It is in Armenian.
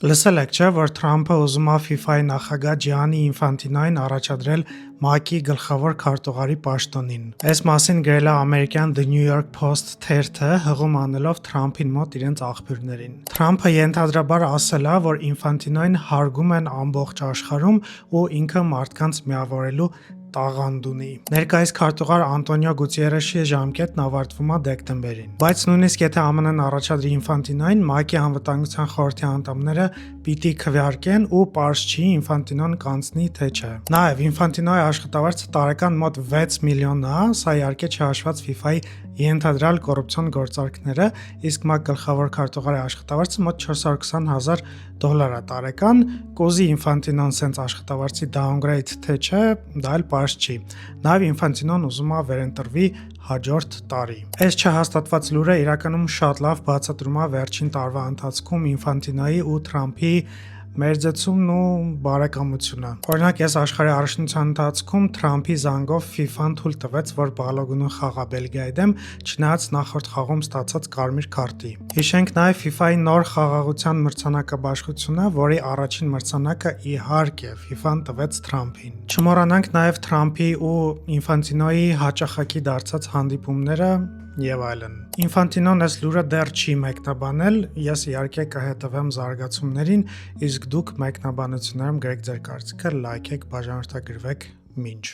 Լսել եք չէ, որ Թրամփը ուզում է FIFA-ի նախագահ Ջիանի Ինֆանտինոին առաջադրել ՄԱԿ-ի գլխավոր քարտուղարի պաշտոնին։ Այս մասին գրել է ամերիկյան The New York Post թերթը, հղում անելով Թրամփին մոտ իրենց աղբյուրներին։ Թրամփը ենթադրաբար ասել է, որ Ինֆանտինոին հարգում են ամբողջ աշխարհում ու ինքը մարդկանց միավորելու տաղանդ ունի։ Ներկայիս քարտուղար Անտոնիո Գուտիերեշի ժամկետն ավարտվում է դեկտեմբերին։ Բայց նույնիսկ եթե ԱՄՆ-ն առաջադրի Ինֆանտինոին, ՄԱԿ-ի անվտանգության խորհրդի անդամները պիտի քվեարկեն ու պարզ չի Ինֆանտինոն կանցնի թե չէ։ Նաև Ինֆանտինոյի աշխատավարձը տարեկան մոտ 6 միլիոն է, սա իհարկե չհաշված FIFA-ի ենթադրյալ կոռուպցիոն գործարքները, իսկ ՄԱԿ գլխավոր քարտուղարի աշխատավարձը մոտ $420,000 է տարեկան։ Կուզի Ինֆանտինոն սենց աշխատավարձի downgrade թե չէ, դա էլ պարզ չի։ Նաև Ինֆանտինոն ուզում է վերընտրվի հաջորդ տարի։ Այս չհաստատված լուրը իրականում շատ լավ բացատրում է վերջին տարվա ընթացքում Ինֆանտինոյի ու Թրամփի մերձեցումն ու բարեկամությունը։ Օրինակ, այս աշխարհի առաջնության ընթացքում Թրամփի զանգով FIFA-ն թույլ տվեց, որ Բալոգունը խաղա Բելգիայի դեմ, չնայած նախորդ խաղում ստացած կարմիր քարտի։ Հիշենք նաև FIFA-ի նոր խաղաղության մրցանակաբաշխությունը, որի առաջին մրցանակը իհարկե FIFA-ն տվեց Թրամփին։ Չմոռանանք նաև Թրամփի ու Ինֆանտինոյի հաճախակի դարձած հանդիպումները եւ այլն։ Ինֆանտինոն այս լուրը դեռ չի մեկնաբանել, ես իհարկե կհետևեմ զարգացումներին, իսկ դուք մեկնաբանություններում գրեք ձեր կարծիքը, լայքեք, բաժանորդագրվեք, մինչ